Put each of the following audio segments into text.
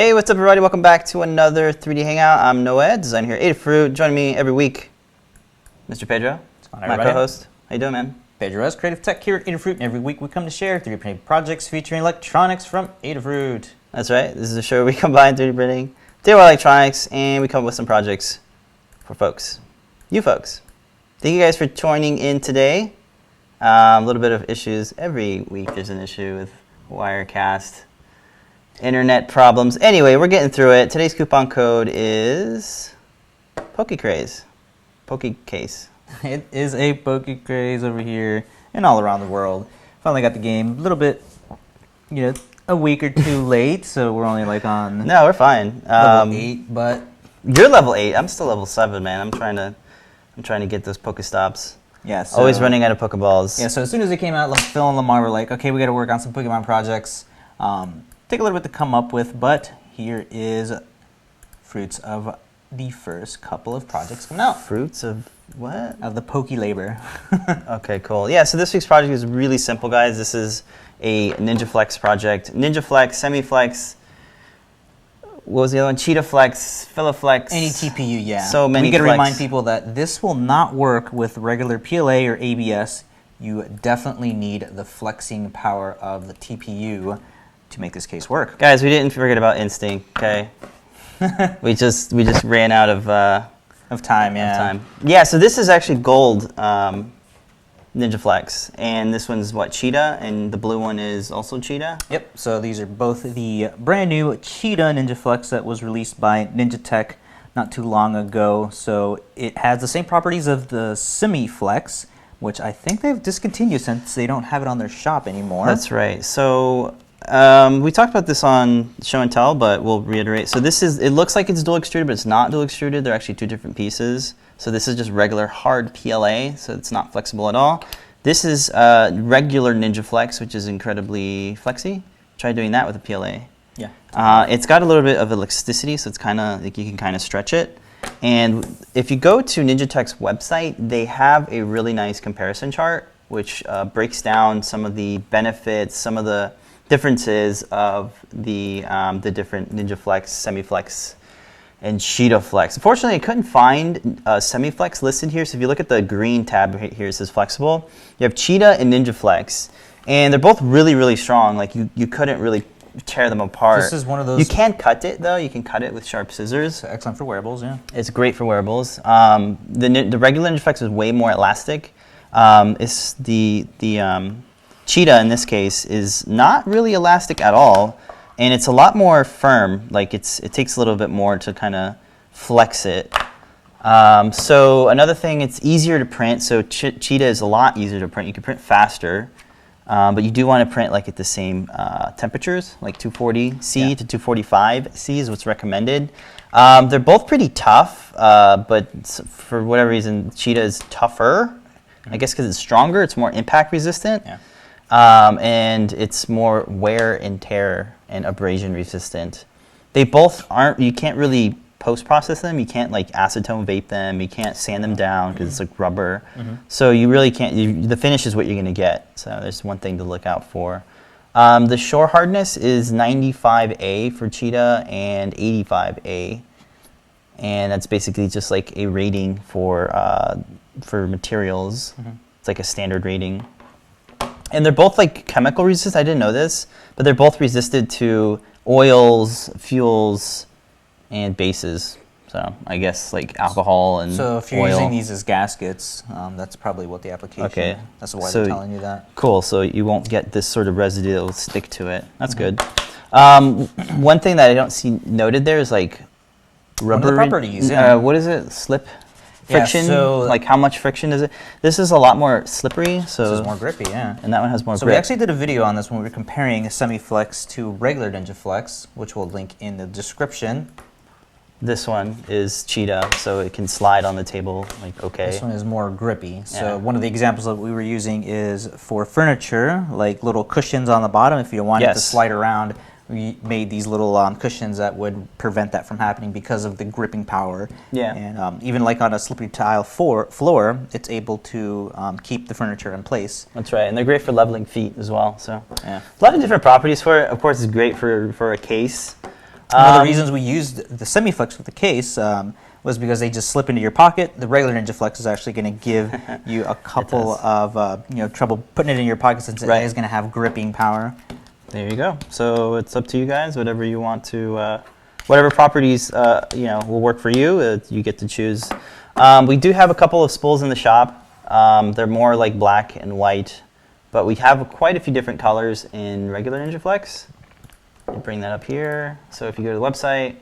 Hey, what's up everybody? Welcome back to another 3D Hangout. I'm Noe, designer here at Adafruit. Joining me every week, Mr. Pedro, my co-host. How you doing, man? Pedro Ruiz, creative tech here at Adafruit, and every week we come to share 3D printing projects featuring electronics from Adafruit. That's right. This is a show where we combine 3D printing, DIY electronics, and we come up with some projects for folks. You folks. Thank you guys for joining in today. A little bit of issues. Every week there's an issue with Wirecast. Internet problems. Anyway, we're getting through it. Today's coupon code is POKECASE. POKECASE. It is a POKECASE over here and all around the world. Finally got the game a little bit, a week or two late, so we're only like on No, we're fine. level 8, but You're level 8. I'm still level 7, man. I'm trying to get those Pokestops. yeah, so, Always running out of Pokeballs. Yeah, so as soon as it came out, Phil and Lamar were like, okay, we got to work on some Pokemon projects. Take a little bit to come up with, but here is fruits of the first couple of projects coming out. Fruits of what? Of the Poke labor. Okay, cool. Yeah, so this week's project is really simple, guys. This is a Ninjaflex project. Ninjaflex, Semiflex, what was the other one? Cheetahflex, Filaflex. Any TPU, yeah. So many We got to flex. remind people that this will not work with regular PLA or ABS. You definitely need the flexing power of the TPU to make this case work. Guys, we didn't forget about Instinct, okay? we just ran out of Time, yeah. time. Yeah, so this is actually gold Ninjaflex, and this one's what, Cheetah, and the blue one is also Cheetah. Yep, so these are both the brand new Cheetah Ninjaflex that was released by Ninjtek not too long ago. So it has the same properties of the Semiflex, which I think they've discontinued since they don't have it on their shop anymore. That's right. So we talked about this on Show and Tell, but we'll reiterate. So this is, it looks like it's dual extruded, but it's not dual extruded. They're actually two different pieces. So this is just regular hard PLA, so it's not flexible at all. This is regular Ninjaflex, which is incredibly flexy. Try doing that with a PLA. Yeah. It's got a little bit of elasticity, so it's kind of, like you can kind of stretch it. And if you go to Ninjatek's website, they have a really nice comparison chart, which breaks down some of the benefits, some of the differences of the different Ninjaflex, Semiflex, and Cheetahflex. Unfortunately, I couldn't find Semiflex listed here, so if you look at the green tab right here, it says flexible. You have Cheetah and Ninjaflex, and they're both really, really strong. Like you couldn't really tear them apart. This is one of those. You can cut it though. You can cut it with sharp scissors. Excellent for wearables, yeah. It's great for wearables. The regular Ninjaflex is way more elastic. It's the Cheetah in this case is not really elastic at all, and it's a lot more firm. Like it takes a little bit more to kind of flex it. So another thing, it's easier to print. So Cheetah is a lot easier to print. You can print faster. But you do want to print like at the same temperatures, like 240 C to 245 C is what's recommended. They're both pretty tough, but for whatever reason, Cheetah is tougher. I guess because it's stronger, it's more impact resistant, and it's more wear and tear and abrasion resistant. They both aren't. You can't really post-process them. You can't like acetone vape them. You can't sand them down because it's like rubber. So you really can't. The finish is what you're going to get. So there's one thing to look out for. The shore hardness is 95A for Cheetah and 85A, and that's basically just like a rating for materials. It's like a standard rating. And they're both like chemical resistant. I didn't know this, but they're both resistant to oils, fuels, and bases. So I guess like alcohol and So if you're oil. using these as gaskets, that's probably what the application. Okay. That's why So- they're telling you that. Cool, so you won't get this sort of residue that will stick to it. That's good. One thing that I don't see noted there is like rubber. One of the properties, yeah. What is it? Slip? Yeah, Friction? so- like how much friction is it? This is a lot more slippery, so. This is more grippy, yeah. And that one has more So grip. we actually did a video on this when we were comparing Semiflex to regular Ninjaflex, which we'll link in the description. This one is Cheetah, so it can slide on the table like okay. This one is more grippy. So Yeah. one of the examples that we were using is for furniture, like little cushions on the bottom. If you wanted to Yes. slide around, we made these little cushions that would prevent that from happening because of the gripping power. Yeah. And even like on a slippery tile floor, it's able to keep the furniture in place. That's right, and they're great for leveling feet as well. So Yeah. a lot of different properties for it. Of course, it's great for a case. One of the reasons we used the semi-flex with the case was because they just slip into your pocket. The regular Ninjaflex is actually going to give you a couple of trouble putting it in your pocket since it is going to have gripping power. There you go. So it's up to you guys. Whatever you want to, whatever properties will work for you. You get to choose. We do have a couple of spools in the shop. They're more like black and white, but we have quite a few different colors in regular Ninjaflex. Bring that up here. So if you go to the website,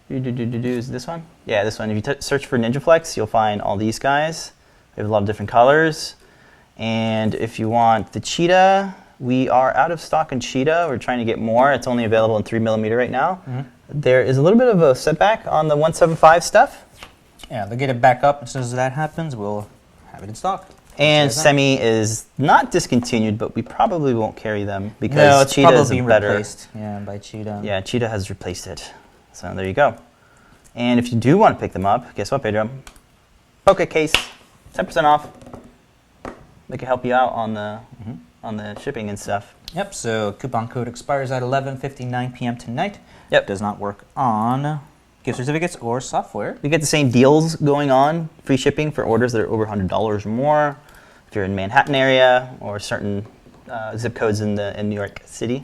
is this one? Yeah, this one. If you search for Ninjaflex, you'll find all these guys. They have a lot of different colors. And if you want the cheetah, we are out of stock in cheetah. We're trying to get more. It's only available in 3mm right now. There is a little bit of a setback on the 175 stuff. Yeah, they'll get it back up. As soon as that happens, we'll have it in stock. And Semi is not discontinued, but we probably won't carry them because Cheetah is better. Replaced, by Cheetah. Yeah, Cheetah has replaced it. So there you go. And if you do want to pick them up, guess what, Pedro? PokéCASE, 10% off. They can help you out on the shipping and stuff. Yep. So coupon code expires at 11:59 p.m. tonight. Yep. Does not work on gift certificates or software. We get the same deals going on, free shipping for orders that are over $100 or more. If you're in Manhattan area or certain zip codes in New York City,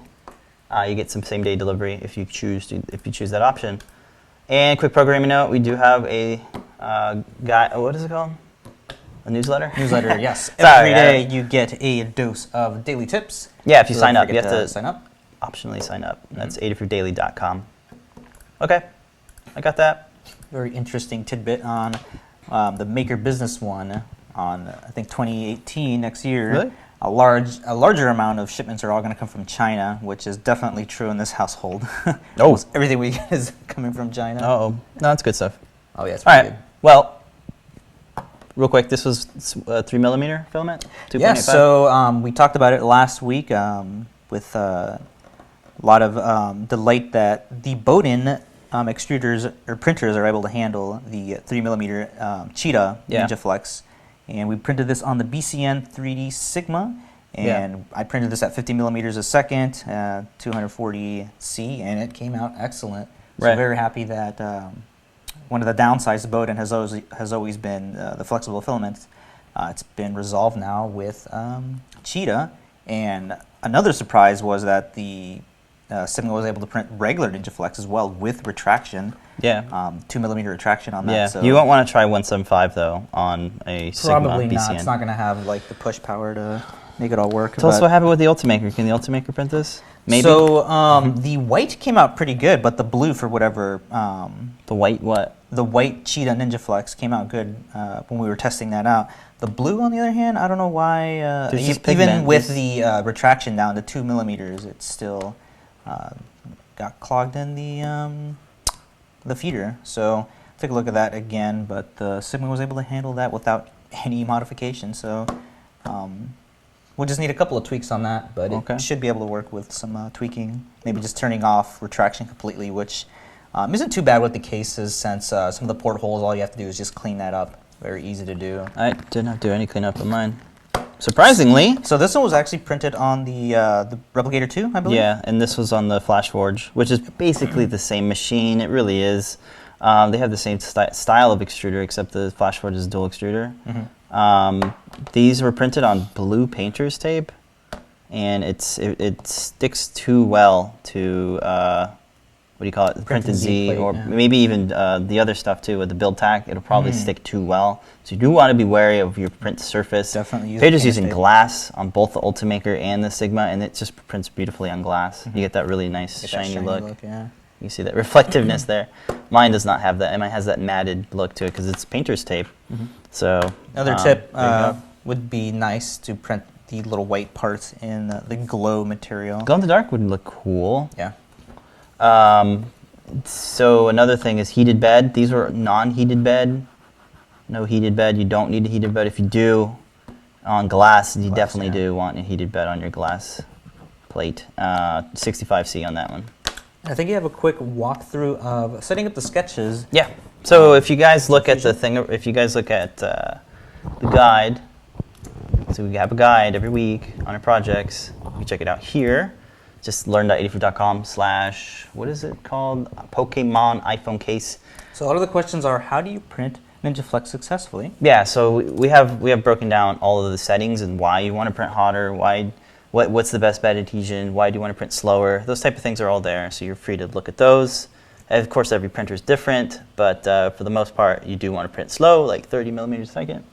you get some same-day delivery if you choose that option. And quick programming note: we do have a what is it called? A newsletter. Newsletter, yes. Every day you get a dose of daily tips. Yeah, if you sign up, you have to sign up. Optionally sign up. That's adafruitdaily.com. Okay. I got that. Very interesting tidbit on the Maker Business one on, I think, 2018, next year. Really? A larger amount of shipments are all going to come from China, which is definitely true in this household. Almost everything we get is coming from China. Oh, no, that's good stuff. Oh, yeah, it's all pretty right. good. Well, real quick, this was 3mm filament? 2.85? Yeah, so we talked about it last week with a lot of delight that the Bowden extruders or printers are able to handle the 3mm Cheetah Ninjaflex, and we printed this on the BCN 3D Sigma, and I printed this at 50mm a second, 240C, and it came out excellent. So very happy that one of the downsides of Bowden has always been the flexible filament. It's been resolved now with Cheetah, and another surprise was that the Sigma was able to print regular Ninjaflex as well with retraction. Yeah. 2mm retraction on that. Yeah. So you won't want to try 175 though on a Sigma probably BCN. not. It's not going to have like the push power to make it all work. Tell us what happened with the Ultimaker. Can the Ultimaker print this? Maybe. So the white came out pretty good, but the blue for whatever. The white what? The white Cheetah Ninjaflex came out good when we were testing that out. The blue, on the other hand, I don't know why. Even with the retraction down to 2mm, it's still got clogged in the feeder. So take a look at that again. But the Sigma was able to handle that without any modification. So we'll just need a couple of tweaks on that, but it should be able to work with some tweaking. Maybe just turning off retraction completely, which isn't too bad with the cases, since some of the portholes, all you have to do is just clean that up. Very easy to do. I didn't have to do any cleanup on mine. Surprisingly. So this one was actually printed on the Replicator 2, I believe? Yeah, and this was on the FlashForge, which is basically the same machine. It really is. They have the same style of extruder, except the FlashForge is dual extruder. These were printed on blue painter's tape, and it sticks too well to what do you call it? Printed Z, or maybe even the other stuff too with the build tack. It'll probably stick too well. So you do want to be wary of your print surface. Definitely use Pedro's using glass on both the Ultimaker and the Sigma, and it just prints beautifully on glass. You get that really nice shiny look. You see that reflectiveness there. Mine does not have that. And mine has that matted look to it because it's painter's tape. So another tip would be nice to print the little white parts in the glow material. Glow in the dark would look cool. Yeah. So another thing is heated bed. These were non-heated bed. No heated bed. You don't need a heated bed. If you do, on glass, you definitely do want a heated bed on your glass plate. 65C on that one. I think you have a quick walkthrough of setting up the sketches. Yeah. So if you guys look at the thing, if you guys look at the guide, so we have a guide every week on our projects. You check it out here. just learn.adafruit.com / what is it called? Pokemon iPhone case. So a lot of the questions are, how do you print Ninjtek successfully? Yeah, so we have broken down all of the settings and why you want to print hotter, what's the best bed adhesion, why do you want to print slower. Those type of things are all there, so you're free to look at those. And of course, every printer is different, but for the most part, you do want to print slow, like 30 millimeters a second,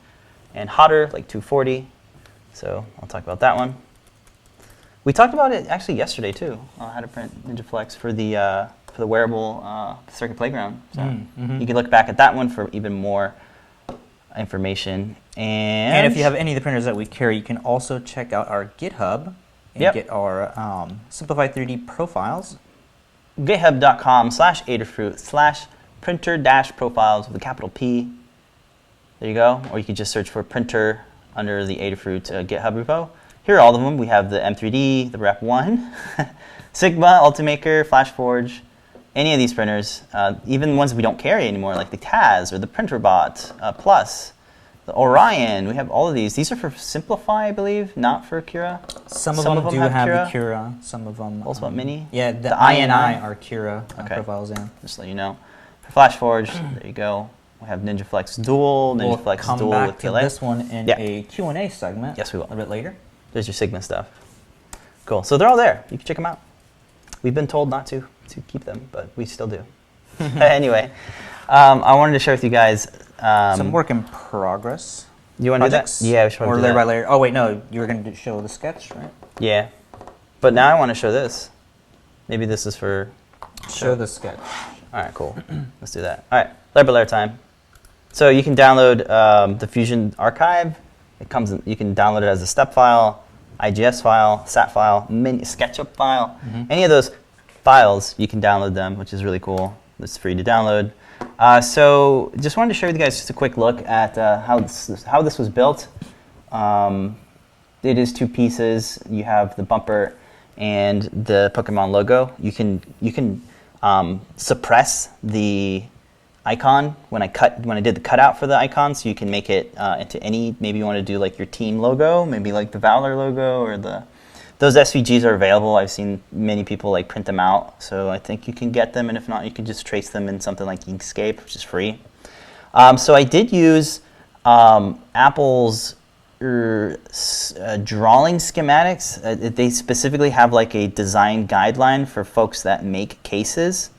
and hotter, like 240. So I'll talk about that one. We talked about it actually yesterday too, how to print Ninjtek for the wearable Circuit Playground. So you can look back at that one for even more information. And if you have any of the printers that we carry, you can also check out our GitHub and get our simplified 3D profiles. GitHub.com /Adafruit /printer-profiles with a capital P. There you go. Or you could just search for printer under the Adafruit GitHub repo. Here are all of them. We have the M3D, the Rep 1, Sigma, Ultimaker, FlashForge, any of these printers, even ones we don't carry anymore, like the Taz or the PrinterBot Plus, the Orion. We have all of these. These are for Simplify, I believe, not for Cura. Some of them do have the Cura. Some of them. Also Mini? Yeah, the INI are Cura profiles in. Just to let you know. For FlashForge, there you go. We have Ninjtek Dual, Ninjtek Dual with PLA. This one in a Q&A segment. Yes, we will. A bit later. There's your Sigma stuff. Cool. So they're all there. You can check them out. We've been told not to keep them, but we still do. Anyway, I wanted to share with you guys some work in progress. You want to do that? Yeah, we should or do layer that. by layer. Oh wait, no, you were going to show the sketch, right? Yeah, but now I want to show this. Maybe this is for show the sketch. All right, cool. Let's do that. All right, layer by layer time. So you can download the Fusion archive. It comes. You can download it as a step file, IGS file, SAT file, SketchUp file. Any of those files, you can download them, which is really cool. It's free to download. So just wanted to share with you guys just a quick look at how this was built. It is two pieces. You have the bumper and the Pokemon logo. You can suppress the icon when I did the cutout for the icon, so you can make it into any. Maybe you want to do like your team logo, maybe like the Valor logo, or those SVGs are available. I've seen many people like print them out, so I think you can get them, and if not, you can just trace them in something like Inkscape, which is free. So I did use Apple's drawing schematics. They specifically have like a design guideline for folks that make cases.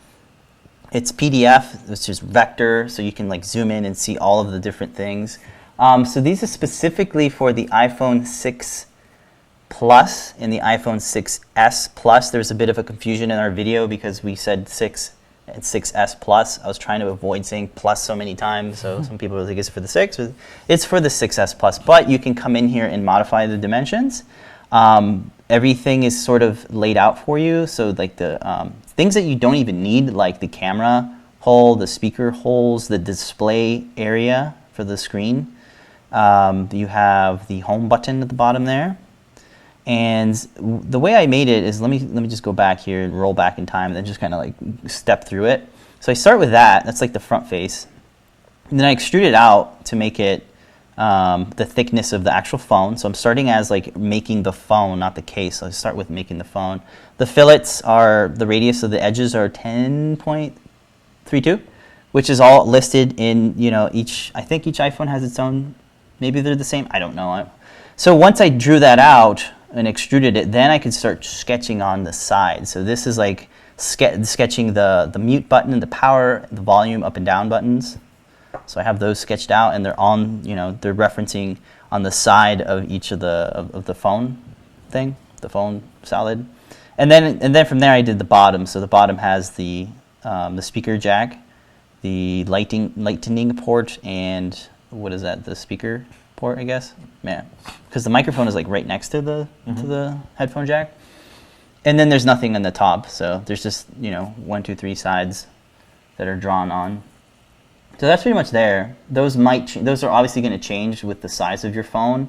It's PDF, which is vector, so you can like zoom in and see all of the different things. So these are specifically for the iPhone 6 Plus and the iPhone 6s Plus. There's a bit of a confusion in our video because we said 6 and 6s Plus. I was trying to avoid saying plus so many times, so some people think it's for the 6. It's for the 6s Plus, but you can come in here and modify the dimensions. Everything is sort of laid out for you, so like the things that you don't even need, like the camera hole, the speaker holes, the display area for the screen. You have the home button at the bottom there. And the way I made it is, let me just go back here and roll back in time and then just kind of like step through it. So I start with that's like the front face. And then I extrude it out to make it the thickness of the actual phone. So I'm starting as like making the phone, not the case. So I start with making the phone. The fillets are, the radius of the edges are 10.32, which is all listed in, I think each iPhone has its own, maybe they're the same, I don't know. So once I drew that out and extruded it, then I could start sketching on the side. So this is like sketching the mute button and the power, the volume up and down buttons. So I have those sketched out, and they're on, they're referencing on the side of each of the phone thing, the phone solid. And then from there I did the bottom. So the bottom has the speaker jack, the lightning port, and what is that? The speaker port, I guess. Yeah, because the microphone is like right next to the headphone jack. And then there's nothing on the top. So there's just 1, 2, 3 sides that are drawn on. So that's pretty much there. Those those are obviously going to change with the size of your phone.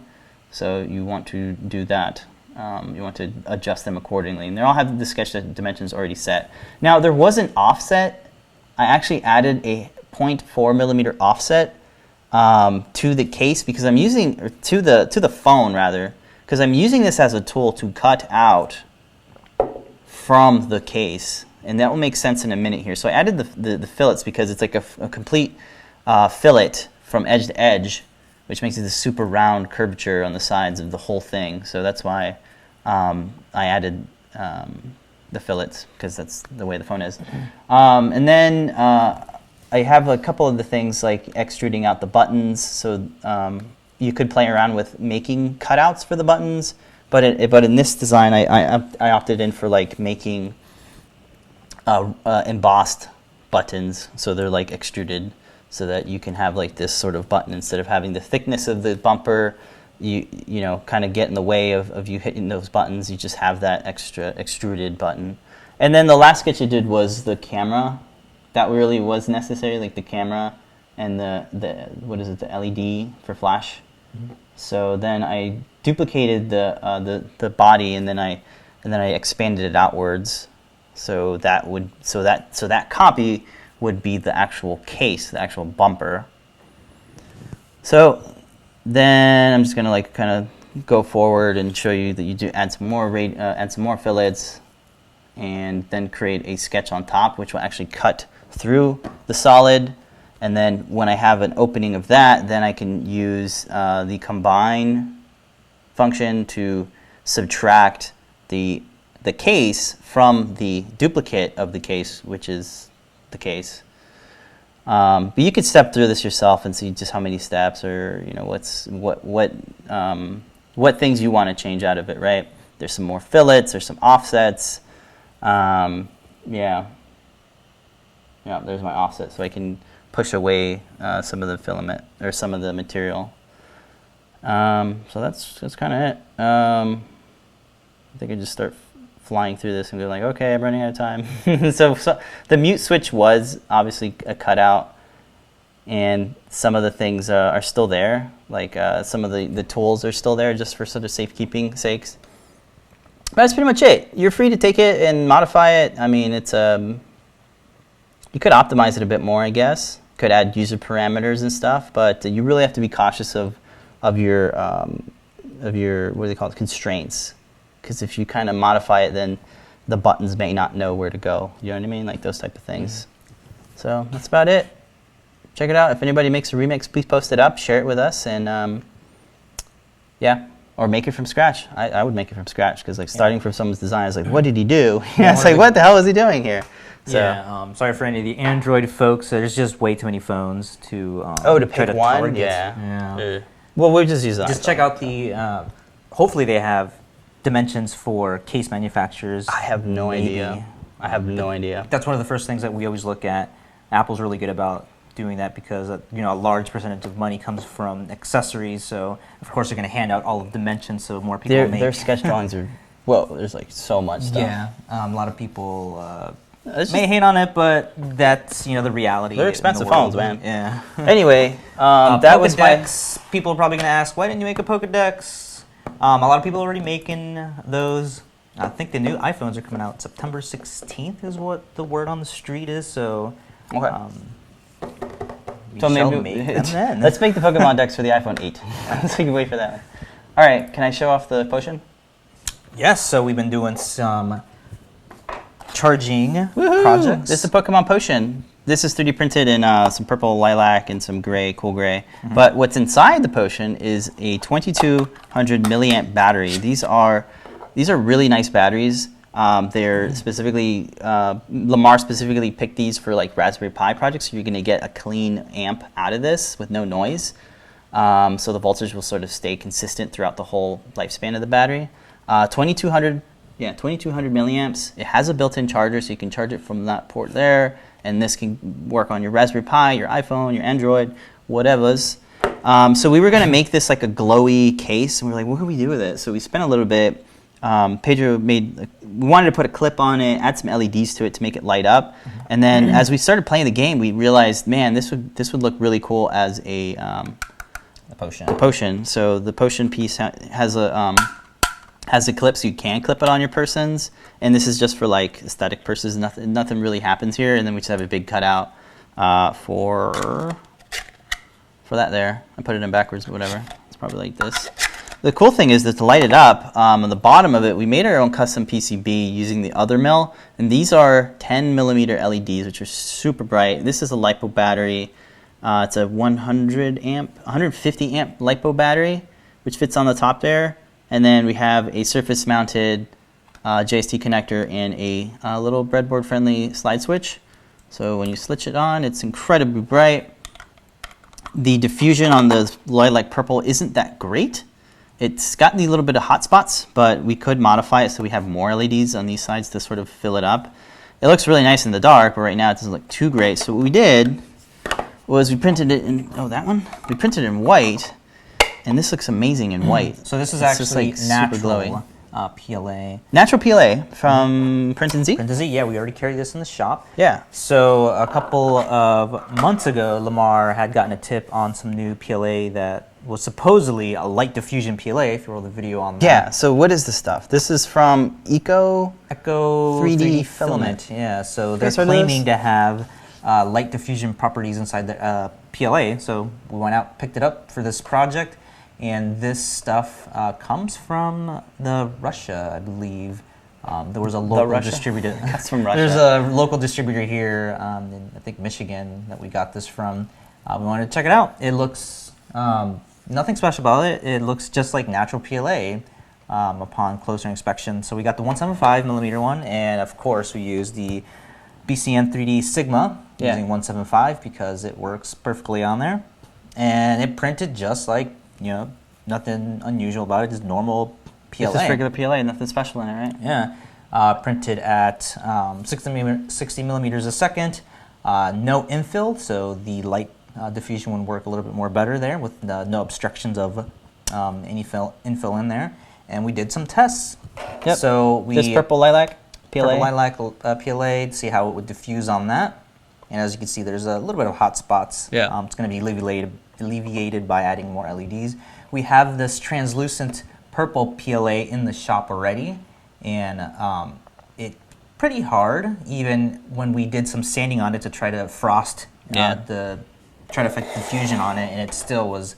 So you want to do that. You want to adjust them accordingly. And they all have the sketch dimensions already set. Now, there was an offset. I actually added a 0.4 millimeter offset to the case because I'm using, or to the phone rather, because I'm using this as a tool to cut out from the case, and that will make sense in a minute here. So I added the fillets because it's like a complete fillet from edge to edge, which makes it this super round curvature on the sides of the whole thing. So that's why I added the fillets, because that's the way the phone is. And then I have a couple of the things like extruding out the buttons. So you could play around with making cutouts for the buttons, but in this design, I opted in for like making embossed buttons, so they're like extruded, so that you can have like this sort of button instead of having the thickness of the bumper, you know, kind of get in the way of you hitting those buttons. You just have that extra extruded button. And then the last sketch I did was the camera. That really was necessary, like the camera and the what is it, the LED for flash. Mm-hmm. So then I duplicated the body, and then I expanded it outwards. So that copy would be the actual case, the actual bumper. So then I'm just gonna like kind of go forward and show you that you do add some more fillets, and then create a sketch on top, which will actually cut through the solid. And then when I have an opening of that, then I can use the combine function to subtract the case from the duplicate of the case, which is the case. But you could step through this yourself and see just how many steps, or you know what things you want to change out of it, right? There's some more fillets, there's some offsets. Yeah, there's my offset, so I can push away some of the filament or some of the material. So that's kind of it. I think I just start flying through this and go like, okay, I'm running out of time. so the mute switch was obviously a cutout, and some of the things are still there. Like some of the tools are still there just for sort of safekeeping sakes. But that's pretty much it. You're free to take it and modify it. I mean, it's you could optimize it a bit more, I guess. Could add user parameters and stuff, but you really have to be cautious of your what do they call it, constraints. Because if you kind of modify it, then the buttons may not know where to go. You know what I mean? Like those type of things. Mm-hmm. So that's about it. Check it out. If anybody makes a remix, please post it up, share it with us, and yeah, or make it from scratch. I would make it from scratch, because like starting from someone's design is like, what did he do? It's like, what the hell is he doing here? So, yeah, sorry for any of the Android folks. There's just way too many phones to to pick one. Target. Yeah. Well, we'll just use that. Just check out the. Hopefully, they have dimensions for case manufacturers. I have no idea. I have no idea. That's one of the first things that we always look at. Apple's really good about doing that, because you know, a large percentage of money comes from accessories. So of course they're going to hand out all of dimensions, so more people make. Their sketch drawings are there's like so much stuff. Yeah, a lot of people may hate on it, but that's the reality. They're expensive phones, man. Yeah. Anyway, that was People are probably going to ask, why didn't you make a Pokédex? A lot of people are already making those. I think the new iPhones are coming out September 16th is what the word on the street is. So, okay. So maybe let's make the Pokemon decks for the iPhone 8. So you can wait for that one. All right, can I show off the potion? Yes. So we've been doing some charging projects. This is a Pokemon potion. This is 3D printed in some purple lilac and some gray, cool gray. Mm-hmm. But what's inside the potion is a 2200 milliamp battery. These are really nice batteries. They're specifically, Lamar specifically picked these for like Raspberry Pi projects. So you're going to get a clean amp out of this with no noise. So the voltage will sort of stay consistent throughout the whole lifespan of the battery. 2200 milliamps. It has a built-in charger, so you can charge it from that port there. And this can work on your Raspberry Pi, your iPhone, your Android, whatever's. So we were going to make this like a glowy case, and we were like, what can we do with it? So we spent a little bit. Pedro we wanted to put a clip on it, add some LEDs to it to make it light up. Mm-hmm. And then as we started playing the game, we realized, man, this would look really cool as a potion. So the potion piece has a clip, so you can clip it on your persons. And this is just for like aesthetic purposes. Nothing really happens here. And then we just have a big cutout for that there. I put it in backwards, but whatever. It's probably like this. The cool thing is that to light it up, on the bottom of it, we made our own custom PCB using the other mill, and these are 10 millimeter LEDs, which are super bright. This is a LiPo battery. It's a 150 amp LiPo battery, which fits on the top there. And then we have a surface mounted JST connector and a little breadboard friendly slide switch. So when you switch it on, it's incredibly bright. The diffusion on the lilac purple isn't that great. It's got a little bit of hot spots, but we could modify it so we have more LEDs on these sides to sort of fill it up. It looks really nice in the dark, but right now it doesn't look too great. So what we did was we printed it in, we printed it in white, and this looks amazing in white. So this is it's actually just, like, super natural glowy. PLA. Natural PLA from Print and Z. Print and Z, yeah, we already carry this in the shop. Yeah. So a couple of months ago, Lamar had gotten a tip on some new PLA that was supposedly a light diffusion PLA, if you roll the video on that. Yeah, so what is this stuff? This is from Echo 3D Filament. Yeah, so they're Guys heard of claiming this? to have light diffusion properties inside the PLA. So we went out, picked it up for this project, and this stuff comes from Russia, I believe. There was a local distributor. That's from Russia. There's a local distributor here in, I think, Michigan that we got this from. We wanted to check it out. It looks nothing special about it. It looks just like natural PLA upon closer inspection. So we got the 175 millimeter one, and of course we used the BCN 3D Sigma using 175 because it works perfectly on there. And it printed just like, you know, nothing unusual about it, just normal PLA. It's just regular PLA, nothing special in it, right? Yeah. Printed at 60 millimeters a second. No infill, so the light diffusion would work a little bit more better there with no obstructions of any infill in there. And we did some tests. Yep. So we This purple lilac PLA. Purple lilac PLA to see how it would diffuse on that. And as you can see, there's a little bit of hot spots. Yeah. It's going to be alleviated by adding more LEDs. We have this translucent purple PLA in the shop already, and it's pretty hard, even when we did some sanding on it to try to frost try to affect diffusion on it, and it still was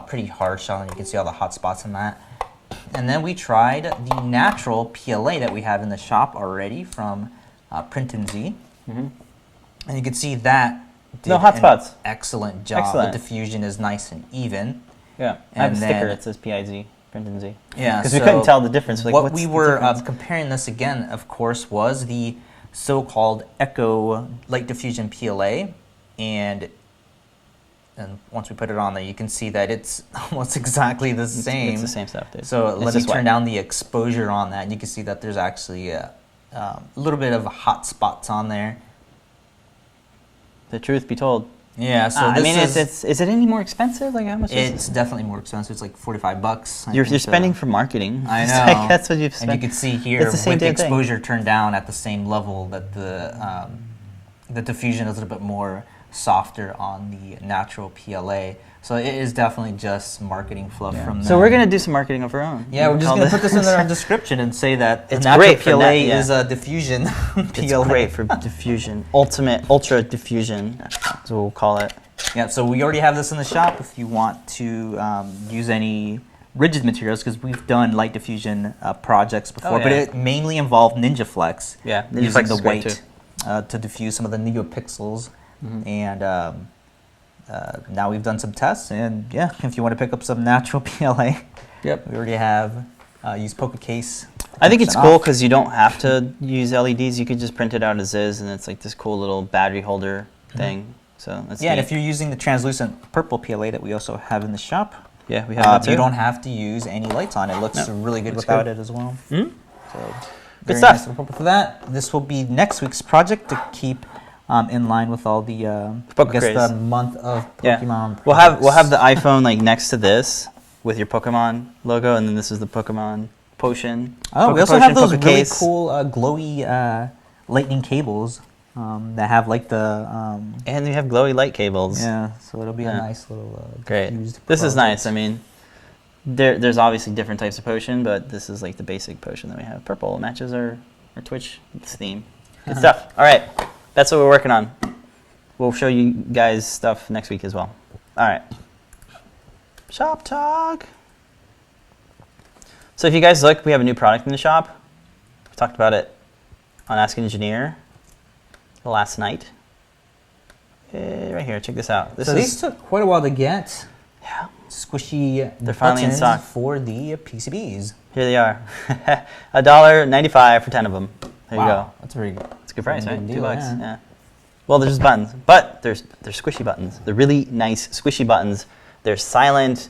pretty harsh on it. You can see all the hot spots in that. And then we tried the natural PLA that we have in the shop already from Print and Z. Mm-hmm. And you can see that did no hot spots. Excellent job. Excellent. The diffusion is nice and even. Yeah, I have a sticker that says PIZ, Print and Z. Yeah, because we couldn't tell the difference. Like, what we were comparing this again, of course, was the so-called Echo Light Diffusion PLA, and once we put it on there, you can see that it's almost exactly the same. It's the same stuff, dude. So let me turn down the exposure on that, and you can see that there's actually a little bit of hot spots on there. The truth be told. Yeah, so I mean, is it any more expensive? Like, how much? It's definitely more expensive. It's like $45. You're spending for marketing. I know. Like, that's what you've spent. And you can see here with the exposure turned down at the same level that the diffusion is a little bit more softer on the natural PLA. So it is definitely just marketing fluff from them. So we're gonna do some marketing of our own. Yeah, we're just gonna put this in our description and say that it's natural great PLA for is a diffusion PLA. It's great for diffusion, ultra diffusion. That's what we'll call it. Yeah. So we already have this in the shop. If you want to use any rigid materials, because we've done light diffusion projects before, but it mainly involved Ninjtek. Yeah, using the white to diffuse some of the NeoPixels. Mm-hmm. And now we've done some tests, and yeah, if you want to pick up some natural PLA, we already have used POKECASE. I think it's cool because you don't have to use LEDs. You could just print it out as is, and it's like this cool little battery holder thing. So that's neat. And if you're using the translucent purple PLA that we also have in the shop, we have that too. You don't have to use any lights on it. It looks really good without it as well. Mm-hmm. So good stuff. Nice little purple for that. This will be next week's project to keep in line with all the the month of Pokemon. We'll have the iPhone like next to this with your Pokemon logo, and then this is the Pokemon Potion. Oh, we also have those really cool glowy lightning cables that have like the and we have glowy light cables. Yeah, so it'll be a nice little great. This is nice. I mean, there's obviously different types of potion, but this is like the basic potion that we have. Purple matches our Twitch theme. Good stuff. All right. That's what we're working on. We'll show you guys stuff next week as well. All right. Shop talk. So if you guys look, we have a new product in the shop. We talked about it on Ask an Engineer last night. Right here, check this out. These took quite a while to get. Yeah. Squishy They're finally in buttons stock for the PCBs. Here they are. $1.95 for 10 of them. There you go. That's very good. It's a good price, right? Good deal, $2. yeah. Yeah. Well, there's just buttons, but they're squishy buttons. They're really nice squishy buttons. They're silent.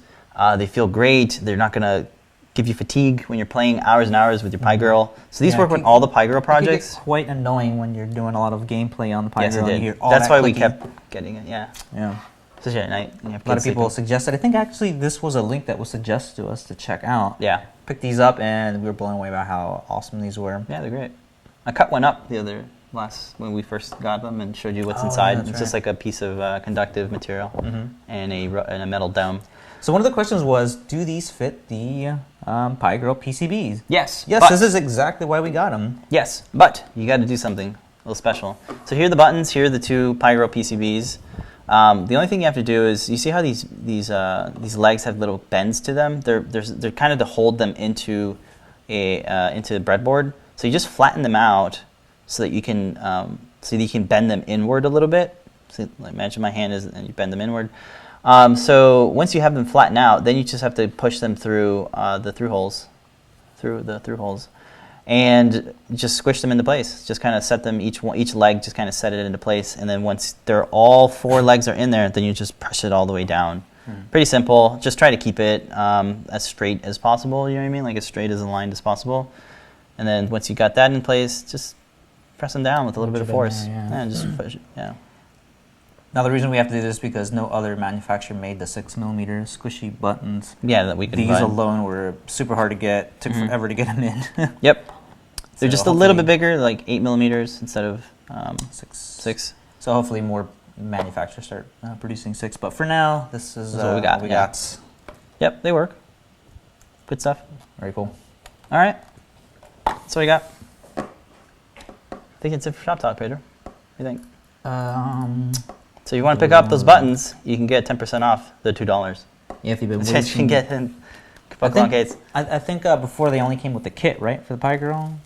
They feel great. They're not gonna give you fatigue when you're playing hours and hours with your PiGRRL. So these work with all the PiGRRL projects. It can get quite annoying when you're doing a lot of gameplay on the PiGRRL. Yes, it and did. you hear all That's that why we clicking. kept getting it. Yeah. Yeah. Especially at night. When you have A lot of kids people sleeping. suggested. I think actually this was a link that was suggested to us to check out. Yeah. Picked these up and we were blown away by how awesome these were. Yeah, they're great. I cut one up the other when we first got them and showed you what's Oh, inside. yeah, that's It's just like a piece of conductive material and a metal dome. So one of the questions was, do these fit the PiGRRL PCBs? Yes. Yes, but- this is exactly why we got them. Yes, but you got to do something a little special. So here are the buttons. Here are the two PiGRRL PCBs. The only thing you have to do is, you see how these legs have little bends to them? They're kind of to hold them into the breadboard. So you just flatten them out so that you can bend them inward a little bit. So imagine my hand is, and you bend them inward. So once you have them flattened out, then you just have to push them through the through holes, and just squish them into place. Just kind of set them each leg, just kind of set it into place, and then once all 4 legs are in there, then you just push it all the way down. Pretty simple. Just try to keep it as straight as possible. You know what I mean? Like as straight as aligned as possible. And then once you got that in place, just press them down with a little bit of force. Yeah. Just push it. Yeah. Now the reason we have to do this is because no other manufacturer made the 6mm squishy buttons. Yeah, that we could. These alone were super hard to get. Took forever to get them in. Yep. They're So just a little bit bigger, like 8mm instead of 6. So hopefully more manufacturers start producing 6. But for now, this is what we got. What we Yeah. got. Yep, they work. Good stuff. Very cool. All right. That's what we got. I think it's it for Shop Talk, Pedro. What do you think? So you want to pick up those buttons, you can get 10% off. They're $2. Yeah, if you've been That's what you can get in Pokemon Case. I think before they only came with the kit, right, for the PiGRRL?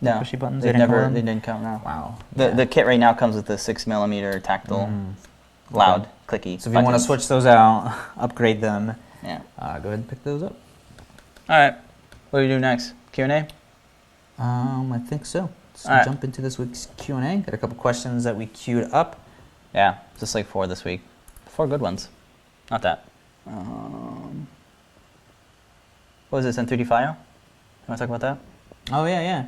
No, Squishy buttons. they didn't come with they them? didn't come now. Wow. The kit right now comes with the 6mm tactile, loud, clicky. So if you want to buttons. switch those out, upgrade them, Yeah. go ahead and pick those up. All right. What do we do next? Q&A? I think so. Let's All right. jump into this week's Q&A. Got a couple questions that we queued up. Yeah, just like 4 this week. 4 good ones. Not that. What was this, M3D file? You want to talk about that? Oh, yeah.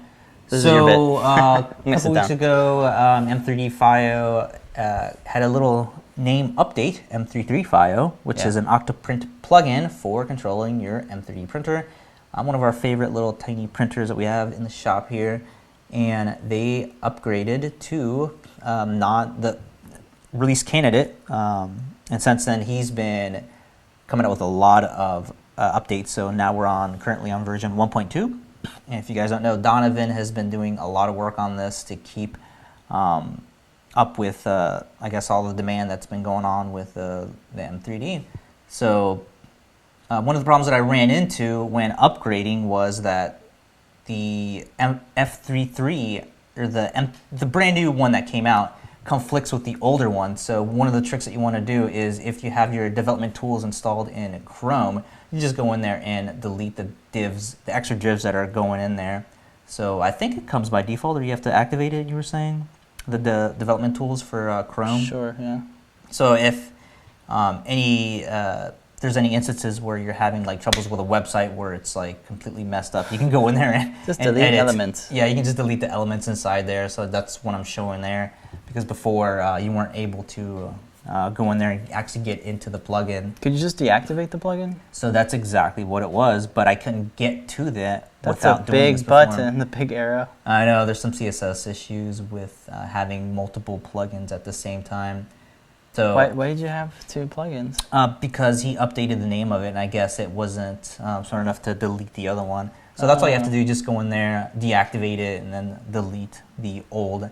This is your bit. So, a gonna sit couple weeks down. ago, M3D FIO had a little name update, M33 FIO, which is an OctoPrint plugin for controlling your M3D printer. One of our favorite little tiny printers that we have in the shop here. And they upgraded to not the release candidate. And since then, he's been coming out with a lot of updates. So now we're currently on version 1.2. And if you guys don't know, Donovan has been doing a lot of work on this to keep up with, I guess, all the demand that's been going on with the M3D. So one of the problems that I ran into when upgrading was that the F33, or the brand new one that came out, conflicts with the older one. So one of the tricks that you want to do is, if you have your development tools installed in Chrome, you just go in there and delete the divs, the extra divs that are going in there. So I think it comes by default, or you have to activate it, you were saying? The development tools for Chrome? Sure, yeah. So if there's any instances where you're having like troubles with a website where it's like completely messed up, you can go in there and Just and delete edit. elements. Yeah, you can just delete the elements inside there. So that's what I'm showing there, because before you weren't able to go in there and actually get into the plugin. Could you just deactivate the plugin? So that's exactly what it was, but I couldn't get to that That's without a doing this big before. button, the big arrow. I know there's some CSS issues with having multiple plugins at the same time. So Why did you have 2 plugins? because he updated the name of it, and I guess it wasn't smart enough to delete the other one. So that's all you have to do, just go in there, deactivate it, and then delete the old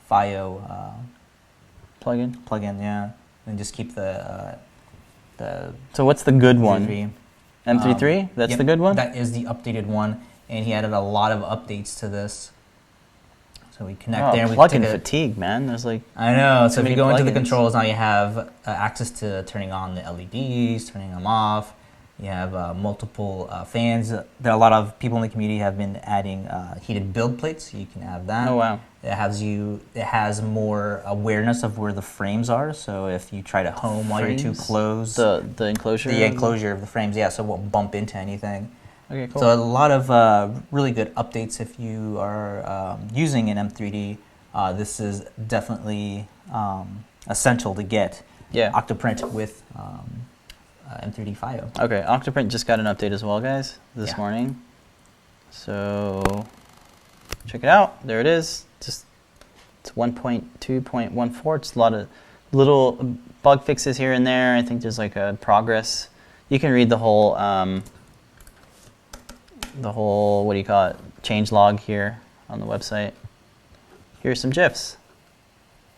FIO plugin, yeah. And just keep the So what's the good one? V3. M3D? That's Yep, the good one? That is the updated one, and he added a lot of updates to this. So we connect there. And we plug-in took fatigue, man. There's like... I know. So if many you go into the plugins. controls, now you have access to turning on the LEDs, turning them off. You have multiple fans. There are a lot of people in the community have been adding heated build plates. So you can have that. Oh, wow. It has more awareness of where the frames are. So if you try to home while you're too close, The enclosure? the enclosure of the frames, yeah, so it won't bump into anything. Okay, cool. So a lot of really good updates if you are using an M3D. This is definitely essential to get. Yeah. OctoPrint with M3D FIO. Okay, OctoPrint just got an update as well, guys, this Yeah. morning. So check it out. There it is. It's 1.2.14. Just a lot of little bug fixes here and there. I think there's like a progress. You can read the whole what do you call it, change log here on the website. Here's some GIFs.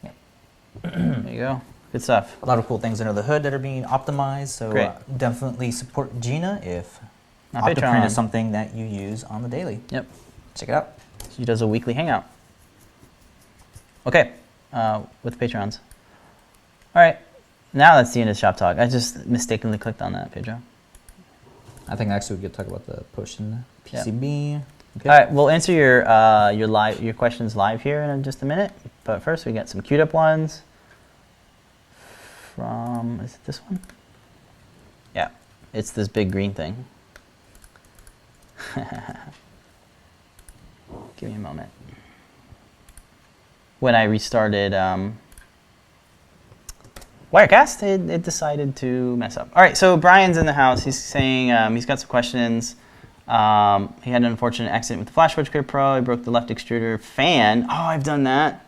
Yep. There you go. Good stuff. A lot of cool things under the hood that are being optimized. So Great. Definitely support Gina if My OctoPrint Patreon. is something that you use on the daily. Yep. Check it out. She does a weekly hangout. Okay, with Patrons. All right, now that's the end of Shop Talk. I just mistakenly clicked on that, Pedro. I think next we could talk about the push and the Yeah. PCB. Okay. All right, we'll answer your questions live here in just a minute. But first, we got some queued up ones from, is it this one? Yeah, it's this big green thing. Give me a moment. When I restarted Wirecast, it decided to mess up. All right, so Brian's in the house. He's saying he's got some questions. He had an unfortunate accident with the FlashForge Crib Pro. He broke the left extruder fan. Oh, I've done that.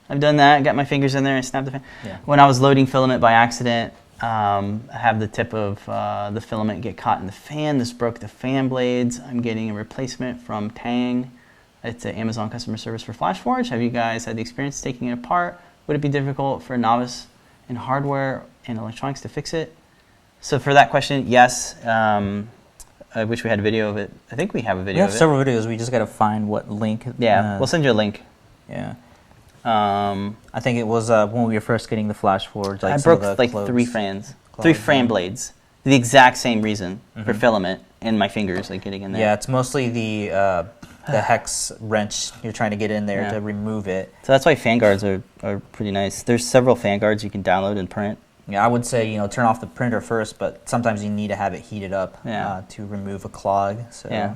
Got my fingers in there and snapped the fan. Yeah. When I was loading filament by accident, I have the tip of the filament get caught in the fan. This broke the fan blades. I'm getting a replacement from Tang. It's an Amazon customer service for FlashForge. Have you guys had the experience taking it apart? Would it be difficult for a novice in hardware and electronics to fix it? So for that question, yes. I wish we had a video of it. I think we have a We video have of it. several videos. We just got to find what link. Yeah, we'll send you a link. Yeah. I I think it was when we were first getting the FlashForge. Like broke like three fans, three fan blades. The exact same reason for filament and my fingers like getting in there. Yeah, it's mostly the hex wrench you're trying to get in there Yeah. to remove it. So that's why fan guards are pretty nice. There's several fan guards you can download and print. Yeah, I would say turn off the printer first, but sometimes you need to have it heated up Yeah. to remove a clog. So Yeah.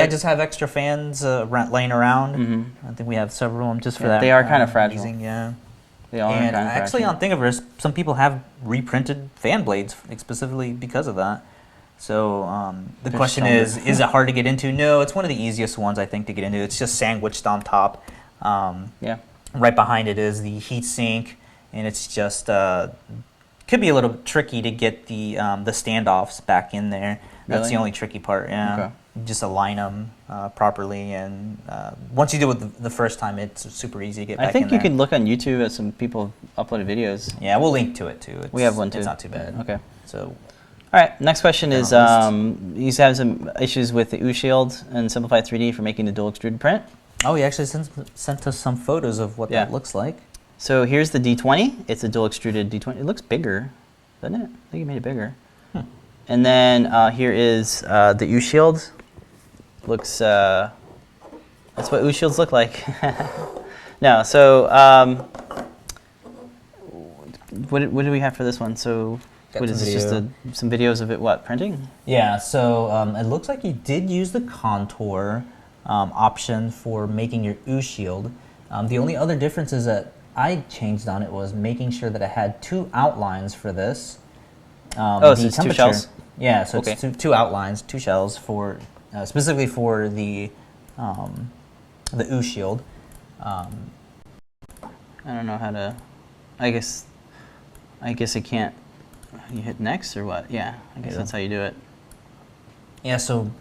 just have extra fans laying around. I think we have several of them just for Yeah, that. they are kinda fragile. Using, yeah. They all And are kind of actually on Thingiverse, some people have reprinted fan blades specifically because of that. So the They're question stronger. is it hard to get into? No, it's one of the easiest ones I think to get into. It's just sandwiched on top. Yeah. Right behind it is the heat sink, and it's just could be a little tricky to get the standoffs back in there. That's Really? the only tricky part. Yeah. Okay. You just align them properly, and once you do it the first time, it's super easy to get back I think in you there. could look on YouTube at some people uploaded videos. Yeah, we'll link to it too. We have one too. It's not too bad. Okay. So All right. Next question is: General he's having some issues with the U shield and Simplified 3D for making the dual extruded print. oh, he actually sent us some photos of what Yeah. that looks like. So here's the D20. It's a dual extruded D20. It looks bigger, doesn't it? I think you made it bigger. And then here is the U shield. Looks. That's what U shields look like. No. So what do we have for this one? So Got what some is this? Just video. some videos of it? What, printing? Yeah, so it looks like you did use the contour option for making your U shield. The only other difference is that I changed on it was making sure that I had two outlines for this. Oh, so it's two shells? Yeah, so Okay. it's two outlines, two shells for specifically for the U shield. I don't know how to. I guess I can't. You hit next or what? Yeah, I guess Yeah. that's how you do it. Yeah, so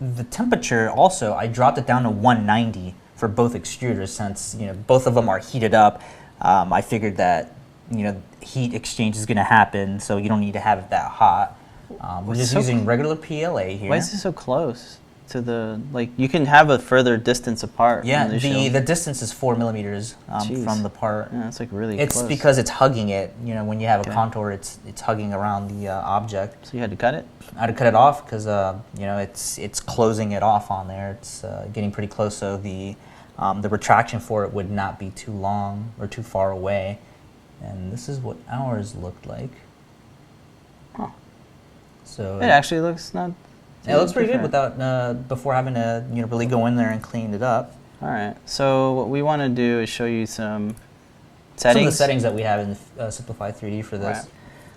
the temperature also, I dropped it down to 190 for both extruders since both of them are heated up. I figured that heat exchange is going to happen, so you don't need to have it that hot. We're just using regular PLA here. Why is it so close to the, like, you can have a further distance apart? Yeah, the distance is 4 millimeters from the part. Yeah, it's like really It's close. because it's hugging it. You know, when you have a contour, it's hugging around the object. So you had to cut it? I had to cut it off because you know, it's closing it off on there. It's getting pretty close, so the retraction for it would not be too long or too far away. And this is what ours looked like. Huh. So it actually looks not. It looks pretty good without before having to, you know, really go in there and clean it up. All right. So what we want to do is show you some settings. Some of the settings that we have in Simplify 3D for this. Right.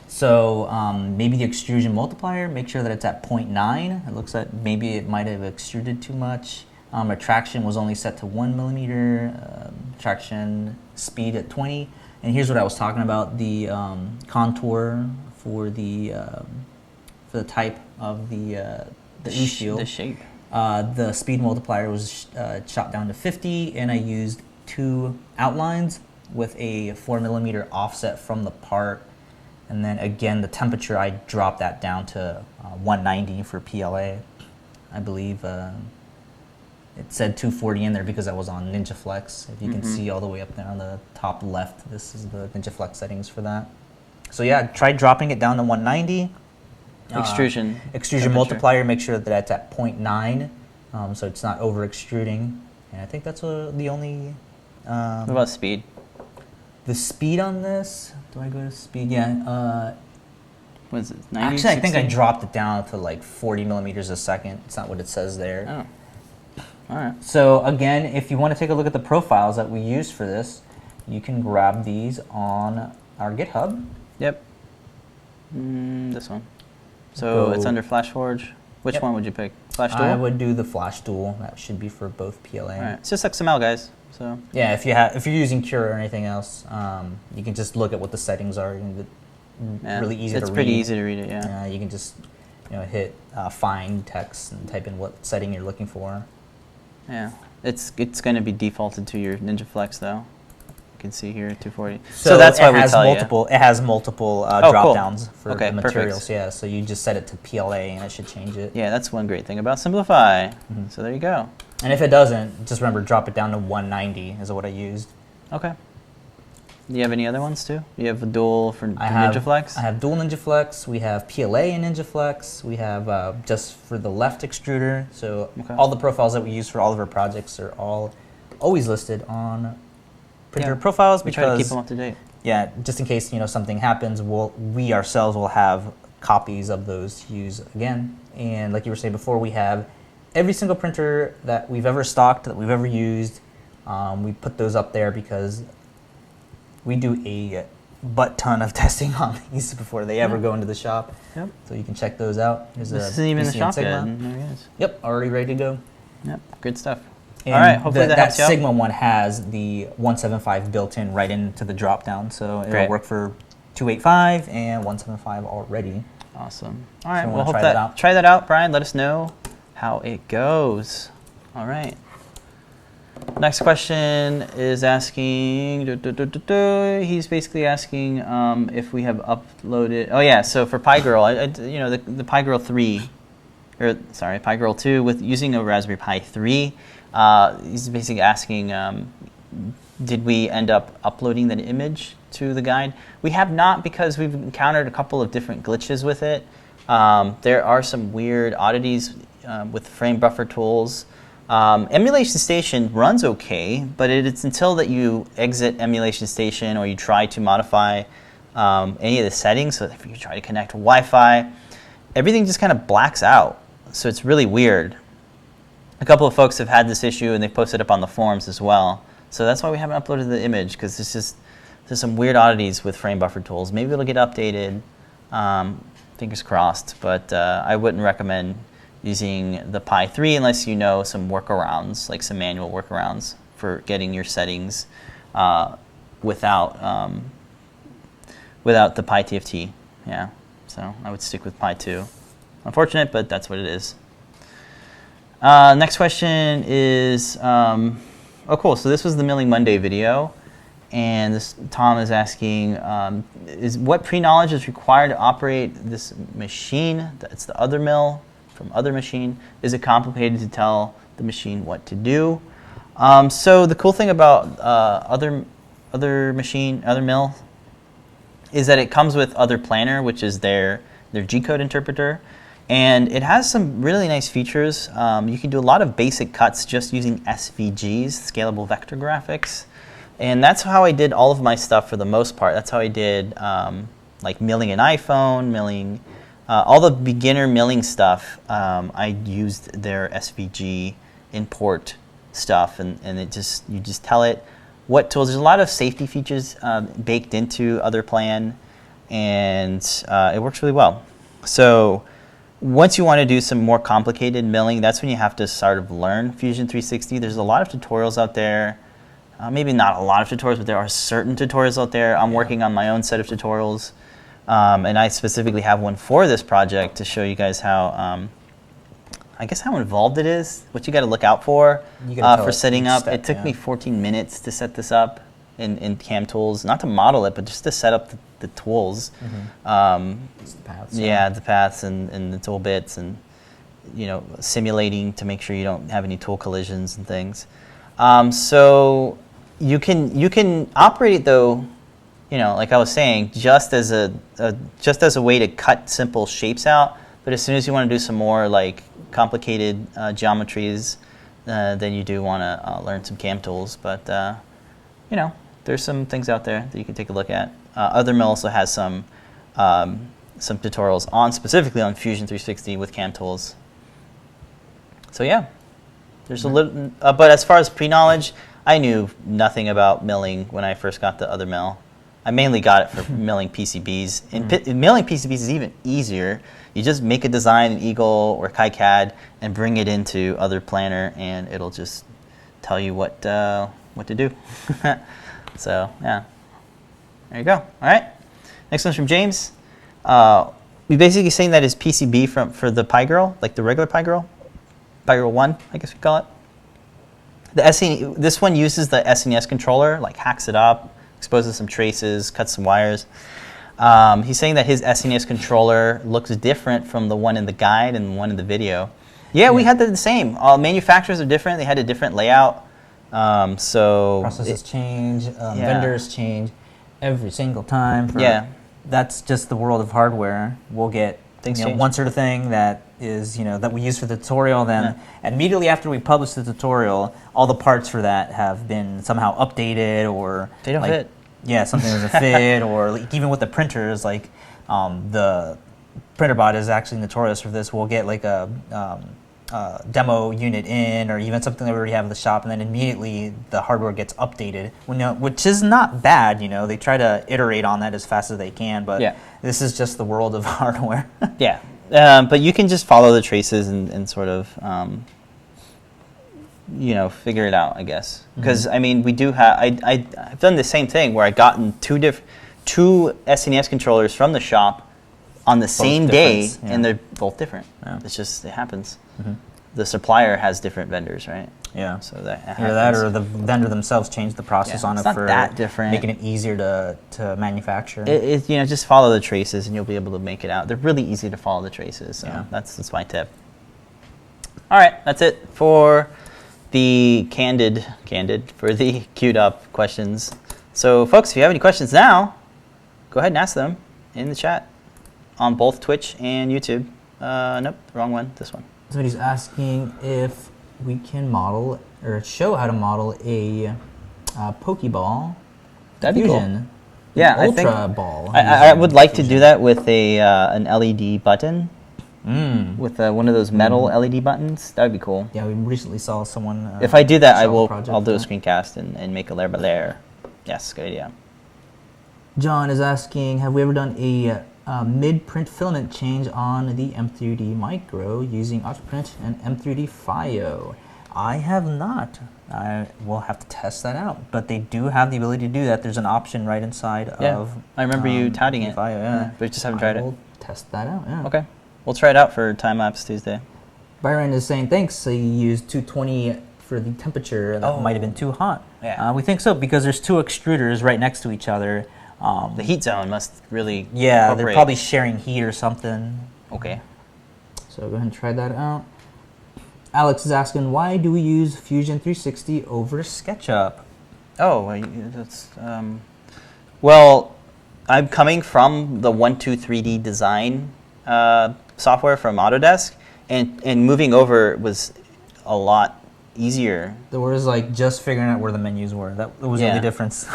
So maybe the extrusion multiplier, make sure that it's at 0.9. It looks like maybe it might have extruded too much. Retraction was only set to 1 millimeter. Retraction speed at 20. And here's what I was talking about: the contour for the type of the shield. The shape. The speed multiplier was shot down to 50, and I used 2 outlines with a 4 millimeter offset from the part. And then again, the temperature, I dropped that down to 190 for PLA. I believe it said 240 in there because I was on Ninjaflex. If you can see all the way up there on the top left, this is the Ninjaflex settings for that. So yeah, try dropping it down to 190. Extrusion. Extrusion multiplier, make sure that that's at 0.9, so it's not over extruding. And I think that's the only... what about speed? The speed on this, do I go to speed? Yeah. What is it, 90, Actually, I think I 60? dropped it down to like 40 millimeters a second. It's not what it says there. Oh. All right. So again, if you want to take a look at the profiles that we used for this, you can grab these on our GitHub. Yep. This one. So it's under FlashForge. Which one would you pick? Flash Dual? I would do the Flash Dual. That should be for both PLA. All right. It's just XML, guys. So yeah, if you're using Cure or anything else, you can just look at what the settings are. Really easy to read. It's pretty easy to read it. Yeah. You can just hit find text and type in what setting you're looking for. Yeah. It's going to be defaulted to your Ninjaflex though. You can see here 240. So that's why we tell multiple. It has multiple cool. drop downs for Okay, the materials. perfect. Yeah, so you just set it to PLA and it should change it. Yeah, that's one great thing about Simplify. So there you go. And if it doesn't, just remember drop it down to 190 is what I used. Okay. Do you have any other ones too? You have a dual for I have Ninjaflex? I have dual Ninjaflex. We have PLA in Ninjaflex. We have just for the left extruder. So all the profiles that we use for all of our projects are always listed on printer profiles. We try to keep them up to date. Yeah, just in case something happens, we ourselves will have copies of those to use again. And like you were saying before, we have every single printer that we've ever stocked, that we've ever used. We put those up there because we do a butt ton of testing on these before they ever go into the shop. Yep. So you can check those out. This isn't even the shop yet. There it is. Yep, already ready to go. Yep, good stuff. And all right, hopefully that helps you out. Sigma one has the 175 built in right into the drop down, so it'll work for 285 and 175 already. Awesome. All right, So we'll try that out, Brian. Let us know how it goes. All right. Next question is asking, he's basically asking if we have uploaded, oh yeah, so for PiGRRL, the PiGRRL 3, or sorry, PiGRRL 2 with using a Raspberry Pi 3, he's basically asking, did we end up uploading that image to the guide? We have not, because we've encountered a couple of different glitches with it. There are some weird oddities with frame buffer tools. Emulation Station runs okay, but it's until that you exit Emulation Station or you try to modify any of the settings. So if you try to connect to Wi-Fi, everything just kind of blacks out. So it's really weird. A couple of folks have had this issue and they posted up on the forums as well. So that's why we haven't uploaded the image, because there's some weird oddities with frame buffer tools. Maybe it'll get updated. Fingers crossed, but I wouldn't recommend using the Pi 3 unless you know some workarounds, like some manual workarounds for getting your settings without the Pi TFT. Yeah, so I would stick with Pi 2. Unfortunate, but that's what it is. Next question is, oh cool, so this was the Milling Monday video, And Tom is asking, is what pre-knowledge is required to operate this machine? It's the other mill from other machine. Is it complicated to tell the machine what to do? So the cool thing about other mill is that it comes with other planner, which is their G-code interpreter. And it has some really nice features. You can do a lot of basic cuts just using SVGs, scalable vector graphics. And that's how I did all of my stuff for the most part. That's how I did like milling an iPhone, milling, all the beginner milling stuff. I used their SVG import stuff, and you just tell it what tools. There's a lot of safety features baked into other plan, and it works really well. So once you want to do some more complicated milling, that's when you have to sort of learn Fusion 360. There's a lot of tutorials out there. Maybe not a lot of tutorials, but there are certain tutorials out there. I'm working on my own set of tutorials, and I specifically have one for this project to show you guys how, I guess how involved it is, what you got to look out for setting up. It took me 14 minutes to set this up in Cam Tools, not to model it, but just to set up the tools. The paths, the paths and the tool bits, and simulating to make sure you don't have any tool collisions and things. So you can operate it though, like I was saying, just as a way to cut simple shapes out. But as soon as you want to do some more like complicated geometries, then you do want to learn some Cam Tools. But there's some things out there that you can take a look at. Other Mill also has some tutorials specifically on Fusion 360 with Cam Tools. So yeah. There's a little, but as far as pre-knowledge, I knew nothing about milling when I first got the other mill. I mainly got it for milling PCBs. And milling PCBs is even easier. You just make a design in Eagle or KiCad and bring it into other planner, and it'll just tell you what to do. So yeah, there you go. All right. Next one's from James. We basically saying that is PCB for the PiGRRL, like the regular PiGRRL. PiGRRL 1, I guess we call it. This one uses the SNES controller, like hacks it up, exposes some traces, cuts some wires. He's saying that his SNES controller looks different from the one in the guide and the one in the video. Yeah, we had the same. Manufacturers are different. They had a different layout. So processes change, vendors change every single time. That's just the world of hardware. We'll get one sort of thing that is that we use for the tutorial, then immediately after we publish the tutorial, all the parts for that have been somehow updated, or they don't fit. Yeah, something doesn't fit, or like, even with the printers, like the printer bot is actually notorious for this. We'll get like a demo unit in, or even something that we already have in the shop, and then immediately the hardware gets updated, which is not bad. They try to iterate on that as fast as they can, but this is just the world of hardware. Yeah. But you can just follow the traces and sort of, figure it out, I guess. Because I mean, we do have. I've done the same thing where I gotten two SNES controllers from the shop on the same day, and they're both different. Yeah. It's just it happens. The supplier has different vendors, right? Yeah. So that happens. Either that, or the vendor themselves changed the process on it for that different, making it easier to manufacture. Just follow the traces and you'll be able to make it out. They're really easy to follow the traces. So that's my tip. All right, that's it for the candid for the queued up questions. So folks, if you have any questions now, go ahead and ask them in the chat on both Twitch and YouTube. Nope, wrong one. This one. Somebody's asking if we can model or show how to model a Pokeball. That'd be Fusion. Cool. Yeah, Ultra Ball. I would like to do that with an LED button. With one of those metal LED buttons. That would be cool. Yeah, we recently saw someone. If I do that, I'll do a screencast and make a layer by layer. Yes, good idea. John is asking, have we ever done a mid-print filament change on the M3D Micro using OctoPrint and M3D FIO? I have not. I will have to test that out. But they do have the ability to do that. There's an option right inside of. I remember you touting it. FIO, but you just haven't tried it. We'll test that out. Yeah. Okay, we'll try it out for Time Lapse Tuesday. Byron is saying thanks. So you used 220 for the temperature that might have been too hot. Yeah. We think so because there's two extruders right next to each other. The heat zone must really they're incorporate. probably sharing heat or something. Okay. So go ahead and try that out. Alex is asking, why do we use Fusion 360 over SketchUp? Oh, that's well, I'm coming from the 123D design software from Autodesk, and moving over was a lot easier. There was like just figuring out where the menus were. That was the only difference.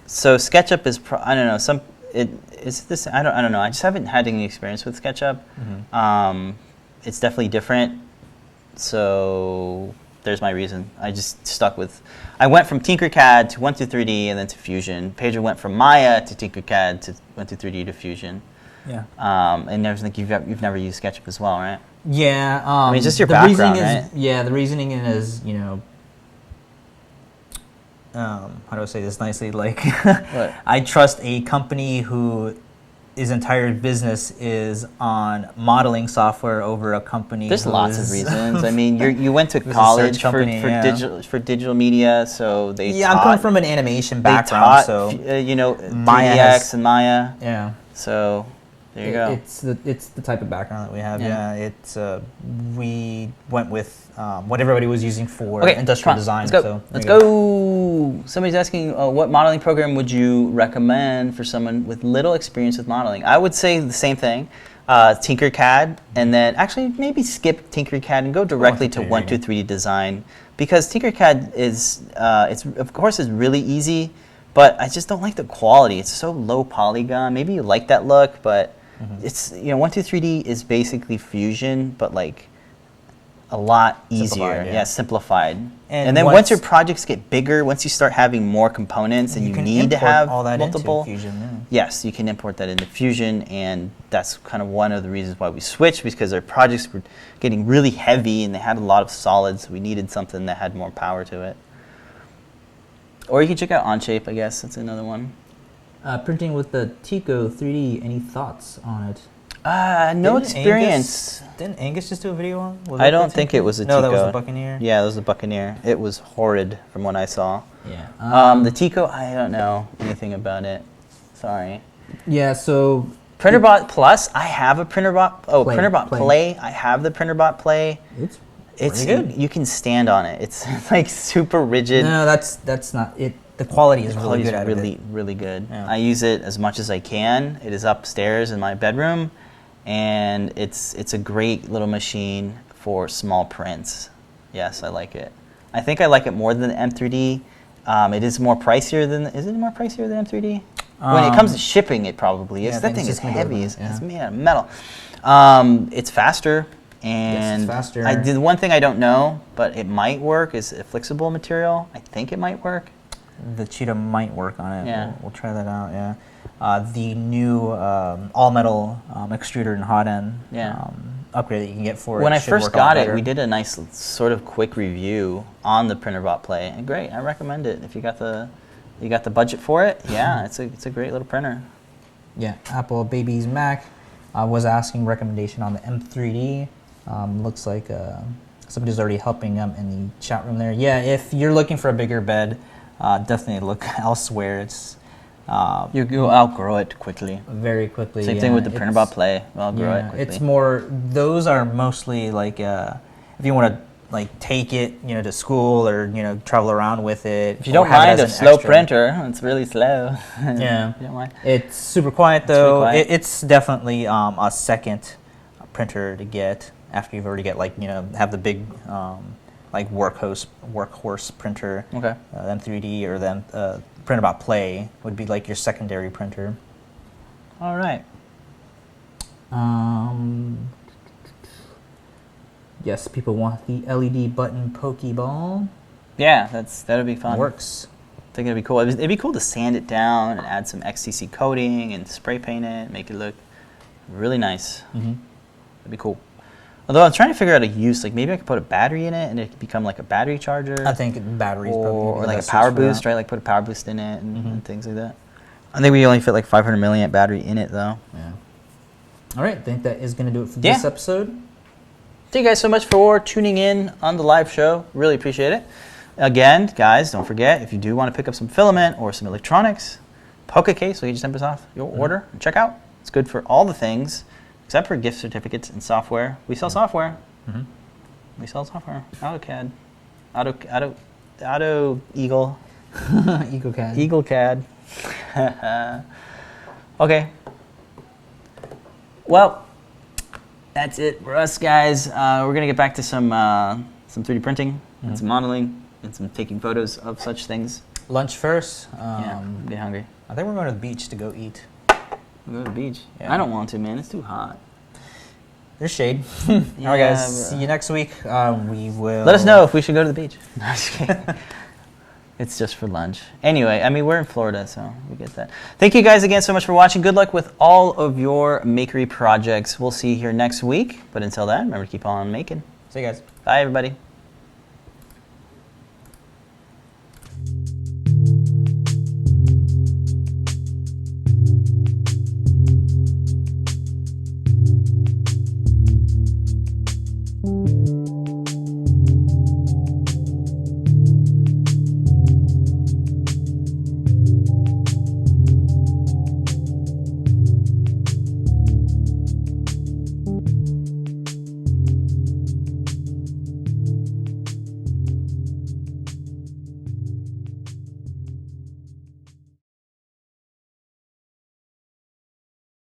So SketchUp is I don't know, I don't know. I just haven't had any experience with SketchUp. It's definitely different. So there's my reason. I just stuck with. I went from Tinkercad to 123D and then to Fusion. Pedro went from Maya to Tinkercad to 123D to Fusion. Yeah. And there's like you've never used SketchUp as well, right? Yeah. I mean, just your background, right? Yeah, the reasoning is, you know, how do I say this nicely? Like, What? I trust a company whose entire business is on modeling software over a company. There's lots of reasons. I mean, you went to It was a college search company, for digital media, so they Yeah, I'm coming from an animation background, taught, so you know, Maya 3DX and Maya. yeah. So there you go. It's the type of background that we have. Yeah. Yeah, it's we went with what everybody was using for Okay, industrial come on, design. Let's go. So Let's go. Somebody's asking, what modeling program would you recommend for someone with little experience with modeling? I would say the same thing, Tinkercad, and then actually maybe skip Tinkercad and go directly to 123D Design, because Tinkercad is it's of course is really easy, but I just don't like the quality. It's so low polygon. Maybe you like that look, but it's 123D is basically Fusion, but like a lot easier, simplified. And then once your projects get bigger, once you start having more components and you need to have all that multiple, into Fusion, yes, you can import that into Fusion, and that's kind of one of the reasons why we switched, because our projects were getting really heavy and they had a lot of solids. So we needed something that had more power to it. Or you can check out Onshape, I guess. That's another one. Printing with the Tico 3D. Any thoughts on it? No experience. Didn't Angus just do a video on? I don't think it was a Tico. No, that was the Buccaneer. Yeah, it was the Buccaneer. It was horrid from what I saw. Yeah. The Tico, I don't know anything about it. Sorry. Yeah, so PrinterBot Plus, I have a PrinterBot. Oh, Play, PrinterBot Play. Play. I have the PrinterBot Play. It's pretty good. You can stand on it. It's like super rigid. No, that's not it. The quality is really good. Really good. Yeah. I use it as much as I can. It is upstairs in my bedroom, and it's a great little machine for small prints. Yes, I like it. I think I like it more than the M3D. It is more pricier than. Is it more pricier than M3D? When it comes to shipping, it probably is. Yeah, That thing is heavy. It's made out of metal. It's faster. And yes, it's faster. the one thing I don't know, but it might work, is a flexible material. I think it might work. The Cheetah might work on it. Yeah. We'll try that out. Yeah. The new all metal extruder and hot end upgrade that you can get for it. When I should first work a lot got it, better. we did a nice sort of quick review on the PrinterBot Play, and great. I recommend it if you got the budget for it. Yeah, it's a great little printer. Yeah. Apple Baby's Mac was asking recommendation on the M3D. Looks like somebody's already helping them in the chat room there. Yeah, if you're looking for a bigger bed, definitely look elsewhere. It's You'll outgrow it quickly. very quickly. Same thing with the PrinterBot Play. You'll outgrow it quickly. It's more. Those are mostly like if you want to like take it, to school or travel around with it. If you don't mind a slow printer, it's really slow. Yeah, you don't mind. It's super quiet though. It's really quiet. It's definitely a second printer to get after you've already have the big like workhorse printer. Okay. M3D or the PrinterBot Play would be like your secondary printer. All right. Yes, people want the LED button Pokeball. Yeah, that'd be fun. Works. I think it'd be cool. It'd be cool to sand it down and add some XTC coating and spray paint it, make it look really nice. Mm-hmm. That'd be cool. Although I'm trying to figure out a use, like maybe I could put a battery in it and it could become like a battery charger. I think batteries or probably like a power boost, right? Like put a power boost in it and things like that. I think we only fit like 500 milliamp battery in it though. Yeah. All right, I think that is going to do it for this episode. Thank you guys so much for tuning in on the live show. Really appreciate it. Again, guys, don't forget, if you do want to pick up some filament or some electronics, POKECASE will get you 10% off your order. Check out. It's good for all the things, except for gift certificates and software. We sell software. We sell software. AutoCAD. Auto Eagle. EagleCAD. EagleCAD. Okay. Well, that's it for us, guys. We're gonna get back to some 3D printing and some modeling and some taking photos of such things. Lunch first. Yeah, I'm getting hungry. I think we're going to the beach to go eat. We'll go to the beach. Yeah. I don't want to, man. It's too hot. There's shade. All right, Yeah, guys. See you next week. We will. Let us know if we should go to the beach. No, I'm just kidding. It's just for lunch. Anyway, I mean, we're in Florida, so we get that. Thank you guys again so much for watching. Good luck with all of your makery projects. We'll see you here next week. But until then, remember to keep on making. See you guys. Bye, everybody.